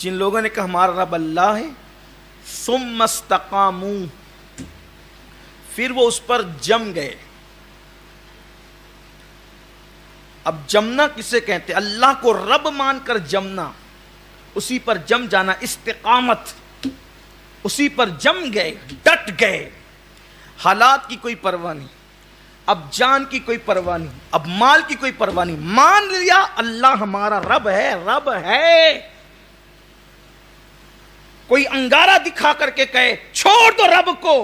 جن لوگوں نے کہا ہمارا رب اللہ ہے، ثم استقاموا، پھر وہ اس پر جم گئے. اب جمنا کسے کہتے ہیں؟ اللہ کو رب مان کر جمنا، اسی پر جم جانا، استقامت، اسی پر جم گئے، ڈٹ گئے. حالات کی کوئی پرواہ نہیں، اب جان کی کوئی پرواہ نہیں، اب مال کی کوئی پرواہ نہیں. مان لیا اللہ ہمارا رب ہے، رب ہے. کوئی انگارہ دکھا کر کے کہے چھوڑ دو رب کو،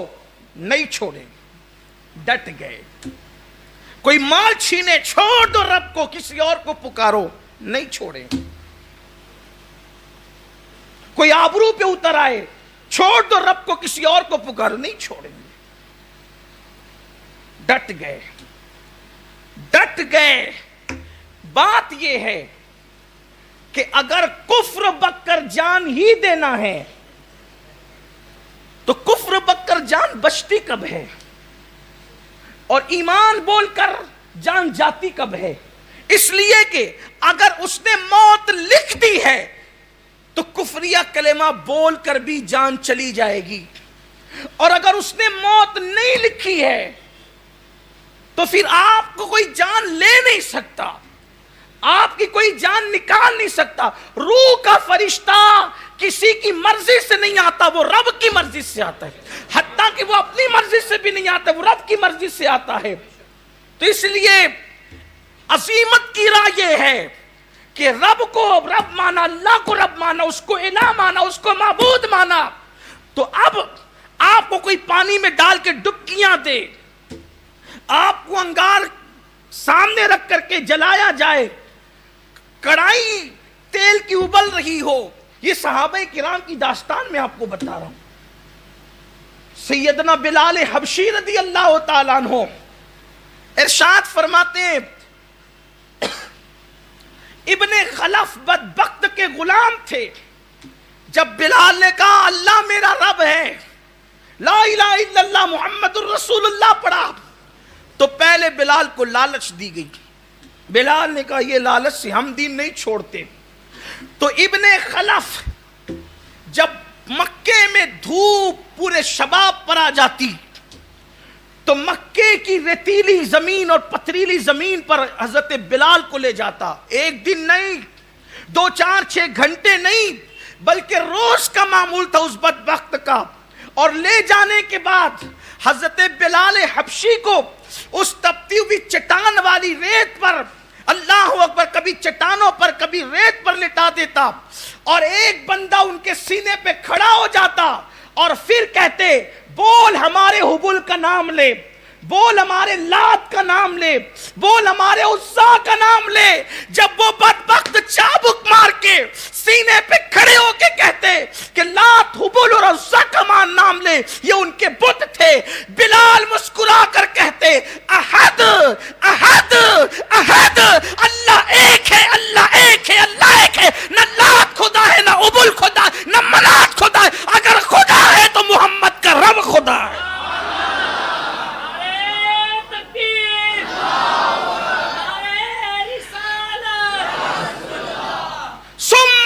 نہیں چھوڑیں، ڈٹ گئے. کوئی مال چھینے، چھوڑ دو رب کو، کسی اور کو پکارو، نہیں چھوڑیں. کوئی آبرو پہ اتر آئے، چھوڑ دو رب کو، کسی اور کو پکارو، نہیں چھوڑیں. ڈٹ گئے، ڈٹ گئے. بات یہ ہے کہ اگر کفر بک کر جان ہی دینا ہے تو کفر بک کر جان بچتی کب ہے، اور ایمان بول کر جان جاتی کب ہے؟ اس لیے کہ اگر اس نے موت لکھ دی ہے تو کفریہ کلمہ بول کر بھی جان چلی جائے گی، اور اگر اس نے موت نہیں لکھی ہے تو پھر آپ کو کوئی جان لے نہیں سکتا، آپ کی کوئی جان نکال نہیں سکتا. روح کا فرشتہ کسی کی مرضی سے نہیں آتا، وہ رب کی مرضی سے آتا ہے. حتیٰ کہ وہ اپنی مرضی سے بھی نہیں آتا، وہ رب کی مرضی سے آتا ہے. تو اس لیے عظیمت کی راہ یہ ہے کہ رب کو رب مانا، اللہ کو رب مانا، اس کو الہ مانا، اس کو معبود مانا. تو اب آپ کو کوئی پانی میں ڈال کے ڈبکیاں دے، آپ کو انگار سامنے رکھ کر کے جلایا جائے، کڑائی تیل کی ابل رہی ہو، یہ صحابہ کرام کی داستان میں آپ کو بتا رہا ہوں. سیدنا بلال حبشی رضی اللہ تعالیٰ عنہ ارشاد فرماتے ہیں، ابن خلف بدبخت کے غلام تھے. جب بلال نے کہا اللہ میرا رب ہے، لا الہ الا اللہ محمد الرسول اللہ پڑھا، تو پہلے بلال کو لالچ دی گئی. بلال نے کہا یہ لالچ سے ہم دین نہیں چھوڑتے. تو ابن خلف جب مکے میں دھوپ پورے شباب پر آ جاتی تو مکے کی ریتیلی زمین اور پتھریلی زمین پر حضرت بلال کو لے جاتا. ایک دن نہیں، 2 4 6 گھنٹے نہیں، بلکہ روز کا معمول تھا اس بدبخت کا. اور لے جانے کے بعد حضرت بلال حبشی کو اس تپتی ہوئی چٹان والی ریت پر، اللہ اکبر، کبھی چٹانوں پر کبھی ریت پر لٹا دیتا، اور ایک بندہ ان کے سینے پہ کھڑا ہو جاتا اور پھر کہتے بول ہمارے حبل کا نام لے، بول ہمارے لات کا نام لے، بول ہمارے عزا کا نام لے. جب وہ بدبخت چابک مار کے سینے پہ کھڑے ہو کے کہتے کہ لات حبل اور عزا کا نام لے، یہ ان کے بت تھے. بلال مسکرا کر کہتے احد احد احد، اللہ ایک ہے، اللہ ایک ہے، اللہ ایک ہے. نہ لات خدا ہے، نہ حبل خدا، نہ منات خدا ہے. اگر خدا ہے تو محمد کا رب خدا ہے.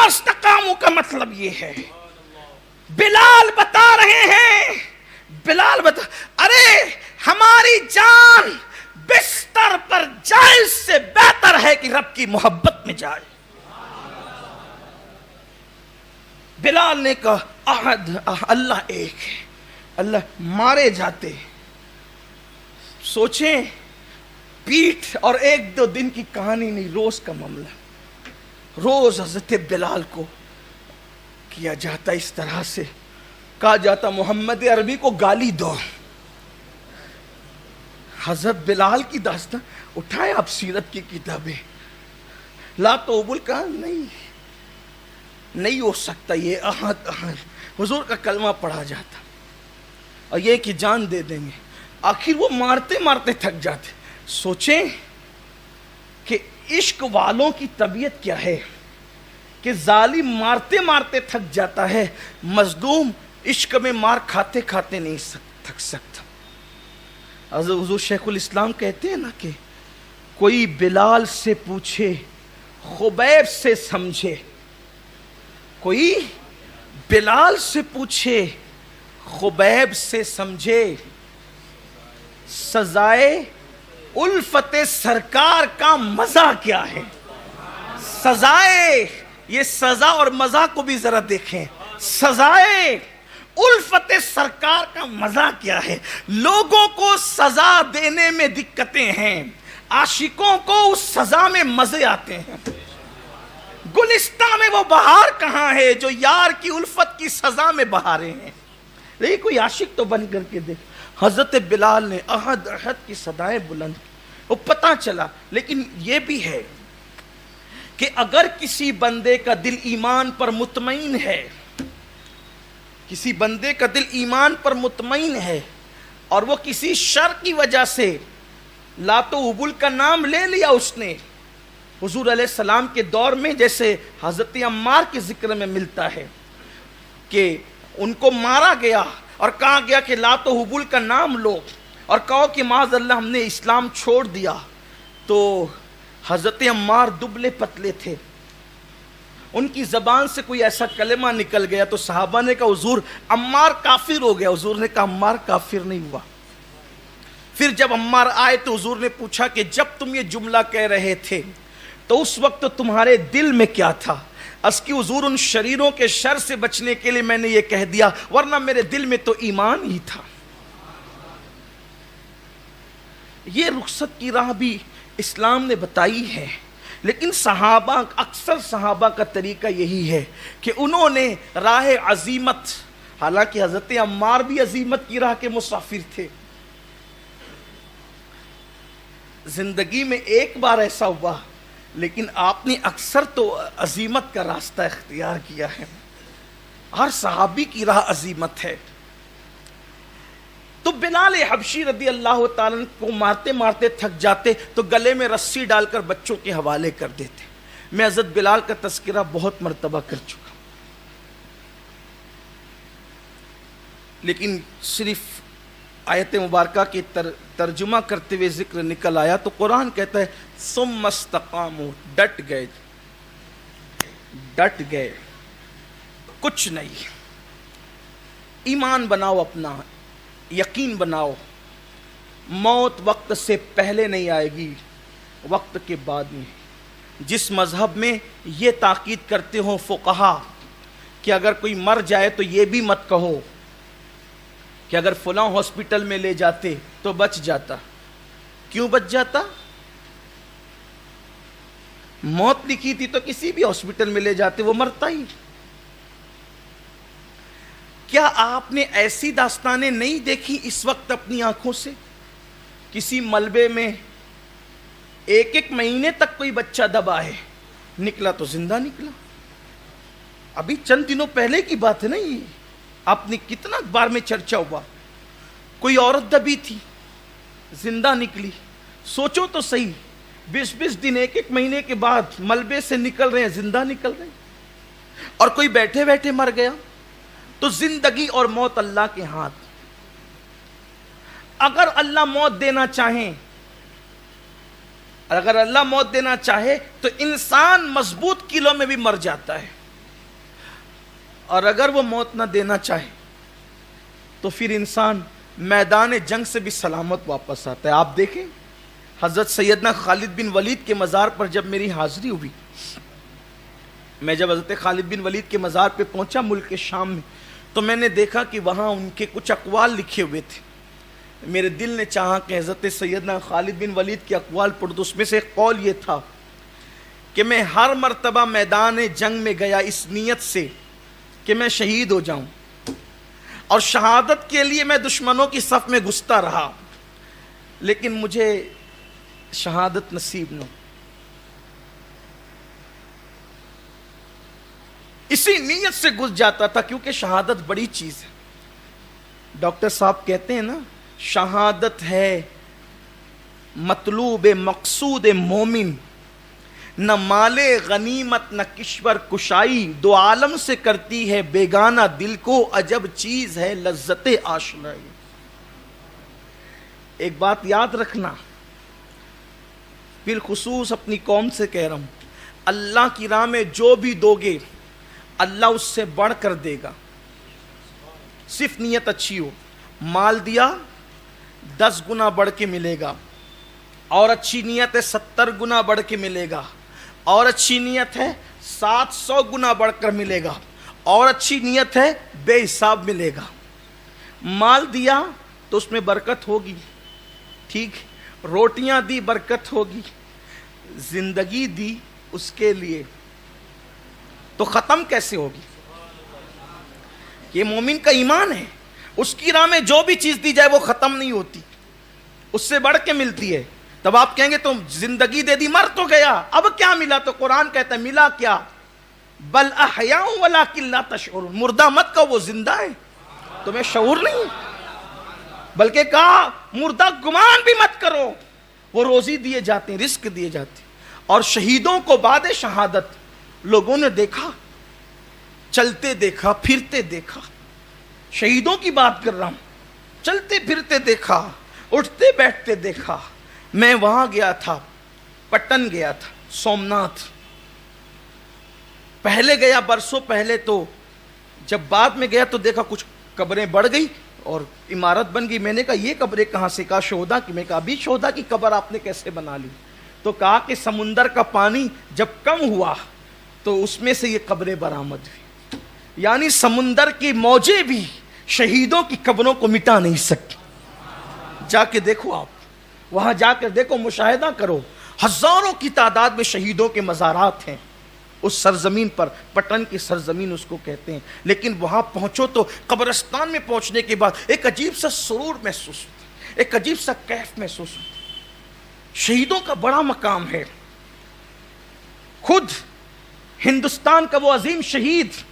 استقاموا کا مطلب یہ ہے، بلال بتا رہے ہیں، بلال بتا، ارے ہماری جان بستر پر جائز سے بہتر ہے کہ رب کی محبت میں جائے. بلال نے کہا احد، اللہ ایک ہے. اللہ مارے جاتے. سوچیں، پیٹھ اور 1-2 دن کی کہانی نہیں، روز کا معاملہ. روز حضرت بلال کو کیا جاتا اس طرح سے، کہا جاتا محمد عربی کو گالی دو. حضرت بلال کی داستان اٹھائے آپ سیرت کی کتابیں، لا توبل کا نہیں ہو سکتا یہ احد احد. حضور کا کلمہ پڑھا جاتا اور یہ کہ جان دے دیں گے. آخر وہ مارتے مارتے تھک جاتے. سوچیں کہ عشق والوں کی طبیعت کیا ہے کہ ظالم مارتے مارتے تھک جاتا ہے، مظلوم عشق میں مار کھاتے کھاتے نہیں تھک سکتا. حضور شیخ الاسلام کہتے ہیں نا کہ کوئی بلال سے پوچھے خبیب سے سمجھے، کوئی بلال سے پوچھے، خبیب سے سمجھے، سزائے الفت سرکار کا مزہ کیا ہے؟ سزائے، یہ سزا اور مزہ کو بھی ذرا دیکھیں، سزائے الفت سرکار کا مزہ کیا ہے؟ لوگوں کو سزا دینے میں دقتیں ہیں، عاشقوں کو اس سزا میں مزے آتے ہیں۔ گلستان میں وہ بہار کہاں ہے جو یار کی الفت کی سزا میں بہارے ہیں؟ لیکن کوئی عاشق تو بن کر کے دیکھ، حضرت بلال نے احد احد کی صدائیں بلند کی، وہ پتہ چلا۔ لیکن یہ بھی ہے کہ اگر کسی بندے کا دل ایمان پر مطمئن ہے، کسی بندے کا دل ایمان پر مطمئن ہے اور وہ کسی شر کی وجہ سے لات و عبول کا نام لے لیا اس نے، حضور علیہ السلام کے دور میں جیسے حضرت عمار کے ذکر میں ملتا ہے کہ ان کو مارا گیا اور کہا گیا کہ لات و عبول کا نام لو، اور کہو کہ معاذ اللہ ہم نے اسلام چھوڑ دیا، تو حضرت عمار دبلے پتلے تھے، ان کی زبان سے کوئی ایسا کلمہ نکل گیا تو صحابہ نے کہا حضور عمار کافر ہو گیا، حضور نے کہا عمار کافر نہیں ہوا۔ پھر جب عمار آئے تو حضور نے پوچھا کہ جب تم یہ جملہ کہہ رہے تھے تو اس وقت تمہارے دل میں کیا تھا؟ اس کی حضور ان شریروں کے شر سے بچنے کے لیے میں نے یہ کہہ دیا، ورنہ میرے دل میں تو ایمان ہی تھا۔ یہ رخصت کی راہ بھی اسلام نے بتائی ہے، لیکن صحابہ، اکثر صحابہ کا طریقہ یہی ہے کہ انہوں نے راہ عزیمت، حالانکہ حضرت عمار بھی عزیمت کی راہ کے مسافر تھے، زندگی میں ایک بار ایسا ہوا، لیکن آپ نے اکثر تو عزیمت کا راستہ اختیار کیا ہے، ہر صحابی کی راہ عزیمت ہے۔ تو بلال حبشی رضی اللہ تعالیٰ کو مارتے مارتے تھک جاتے تو گلے میں رسی ڈال کر بچوں کے حوالے کر دیتے۔ میں حضرت بلال کا تذکرہ بہت مرتبہ کر چکا، لیکن صرف آیت مبارکہ کی ترجمہ کرتے ہوئے ذکر نکل آیا تو قرآن کہتا ہے ثم استقاموا، ڈٹ گئے، کچھ نہیں، ایمان بناؤ، اپنا یقین بناؤ، موت وقت سے پہلے نہیں آئے گی، وقت کے بعد میں۔ جس مذہب میں یہ تاکید کرتے ہوں فقہا کہ اگر کوئی مر جائے تو یہ بھی مت کہو کہ اگر فلاں ہاسپٹل میں لے جاتے تو بچ جاتا، کیوں بچ جاتا؟ موت لکھی تھی تو کسی بھی ہاسپٹل میں لے جاتے وہ مرتا ہی۔ کیا آپ نے ایسی داستانیں نہیں دیکھی اس وقت اپنی آنکھوں سے؟ کسی ملبے میں ایک مہینے تک کوئی بچہ دبا ہے، نکلا تو زندہ نکلا، ابھی چند دنوں پہلے کی بات ہے نا یہ، آپ نے کتنا اخبار میں چرچا ہوا، کوئی عورت دبی تھی زندہ نکلی، سوچو تو صحیح، 20 دن ایک مہینے کے بعد ملبے سے نکل رہے ہیں، زندہ نکل رہے ہیں، اور کوئی بیٹھے بیٹھے مر گیا۔ تو زندگی اور موت اللہ کے ہاتھ، اگر اللہ موت دینا چاہے تو انسان مضبوط کلوں میں بھی مر جاتا ہے، اور اگر وہ موت نہ دینا چاہے تو پھر انسان میدان جنگ سے بھی سلامت واپس آتا ہے۔ آپ دیکھیں حضرت سیدنا خالد بن ولید کے مزار پر جب میری حاضری ہوئی، میں جب حضرت خالد بن ولید کے مزار پہ پہنچا ملک شام میں، تو میں نے دیکھا کہ وہاں ان کے کچھ اقوال لکھے ہوئے تھے۔ میرے دل نے چاہا کہ حضرت سیدنا خالد بن ولید کے اقوال پڑھ دو۔ اس میں سے ایک قول یہ تھا کہ میں ہر مرتبہ میدان جنگ میں گیا اس نیت سے کہ میں شہید ہو جاؤں، اور شہادت کے لیے میں دشمنوں کی صف میں گھستا رہا، لیکن مجھے شہادت نصیب نہ، اسی نیت سے گھس جاتا تھا، کیونکہ شہادت بڑی چیز ہے۔ ڈاکٹر صاحب کہتے ہیں نا، شہادت ہے مطلوب مقصود مومن، نہ مال غنیمت نہ کشور کشائی، دو عالم سے کرتی ہے بیگانہ دل کو، عجب چیز ہے لذت آشنائی۔ ایک بات یاد رکھنا، بالخصوص اپنی قوم سے کہہ رہا ہوں، اللہ کی راہ میں جو بھی دو گے، اللہ اس سے بڑھ کر دے گا، صرف نیت اچھی ہو۔ مال دیا 10 گنا بڑھ کے ملے گا، اور اچھی نیت ہے 70 گنا بڑھ کے ملے گا، اور اچھی نیت ہے 700 گنا بڑھ کر ملے گا، اور اچھی نیت ہے بے حساب ملے گا۔ مال دیا تو اس میں برکت ہوگی، ٹھیک، روٹیاں دی برکت ہوگی، زندگی دی اس کے لیے تو ختم کیسے ہوگی؟ یہ مومن کا ایمان ہے، اس کی راہ میں جو بھی چیز دی جائے وہ ختم نہیں ہوتی، اس سے بڑھ کے ملتی ہے۔ تب آپ کہیں گے تم زندگی دے دی، مر تو گیا، اب کیا ملا؟ تو قرآن کہتا ہے ملا کیا؟ بل احیاء ولکن لا تشعرون، مردہ مت کہو وہ زندہ ہے، تمہیں شعور نہیں، بلکہ کہا مردہ گمان بھی مت کرو، وہ روزی دیے جاتے ہیں، رزق دیے جاتے ہیں۔ اور شہیدوں کو بعد شہادت لوگوں نے دیکھا، چلتے دیکھا، پھرتے دیکھا، شہیدوں کی بات کر رہا ہوں، چلتے پھرتے دیکھا، اٹھتے بیٹھتے دیکھا۔ میں وہاں گیا تھا، پٹن گیا تھا، سومناتھ پہلے گیا برسوں پہلے، تو جب بعد میں گیا تو دیکھا کچھ قبریں بڑھ گئی اور عمارت بن گئی۔ میں نے کہا یہ قبریں کہاں سے؟ کہا شہدا کی۔ میں کہا ابھی شہدا کی قبر آپ نے کیسے بنا لی؟ تو کہا کہ سمندر کا پانی جب کم ہوا تو اس میں سے یہ قبریں برآمد ہوئی، یعنی سمندر کی موجیں بھی شہیدوں کی قبروں کو مٹا نہیں سکتی۔ جا کے دیکھو، آپ وہاں جا کر دیکھو، مشاہدہ کرو، ہزاروں کی تعداد میں شہیدوں کے مزارات ہیں اس سرزمین پر، پٹن کی سرزمین اس کو کہتے ہیں۔ لیکن وہاں پہنچو تو قبرستان میں پہنچنے کے بعد ایک عجیب سا سرور محسوس ہوتا ہے، ایک عجیب سا کیف محسوس ہوتا ہے۔ شہیدوں کا بڑا مقام ہے۔ خود ہندوستان کا وہ عظیم شہید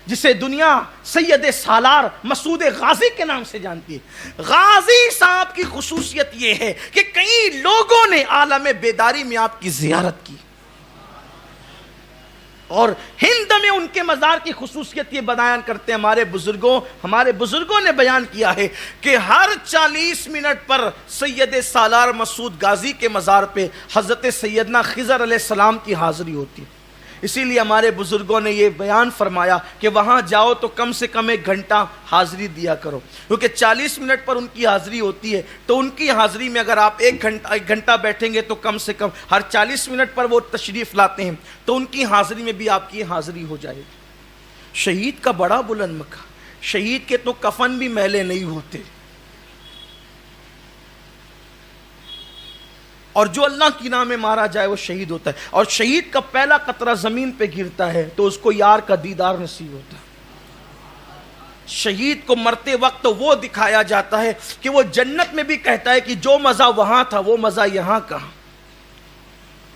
جسے دنیا سید سالار مسعود غازی کے نام سے جانتی ہے، غازی صاحب کی خصوصیت یہ ہے کہ کئی لوگوں نے عالم بیداری میں آپ کی زیارت کی، اور ہند میں ان کے مزار کی خصوصیت یہ بیان کرتے ہیں ہمارے بزرگوں نے بیان کیا ہے کہ ہر 40 منٹ پر سید سالار مسعود غازی کے مزار پہ حضرت سیدنا خضر علیہ السلام کی حاضری ہوتی ہے۔ اسی لیے ہمارے بزرگوں نے یہ بیان فرمایا کہ وہاں جاؤ تو کم سے کم 1 گھنٹہ حاضری دیا کرو، کیونکہ 40 منٹ پر ان کی حاضری ہوتی ہے، تو ان کی حاضری میں اگر آپ 1 گھنٹہ بیٹھیں گے تو کم سے کم ہر 40 منٹ پر وہ تشریف لاتے ہیں، تو ان کی حاضری میں بھی آپ کی حاضری ہو جائے گی۔ شہید کا بڑا بلند مقام، شہید کے تو کفن بھی میلے نہیں ہوتے، اور جو اللہ کی راہ میں مارا جائے وہ شہید ہوتا ہے، اور شہید کا پہلا قطرہ زمین پہ گرتا ہے تو اس کو یار کا دیدار نصیب ہوتا ہے۔ شہید کو مرتے وقت وہ دکھایا جاتا ہے کہ وہ جنت میں بھی کہتا ہے کہ جو مزہ وہاں تھا وہ مزہ یہاں کہاں،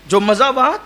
جو مزہ وہاں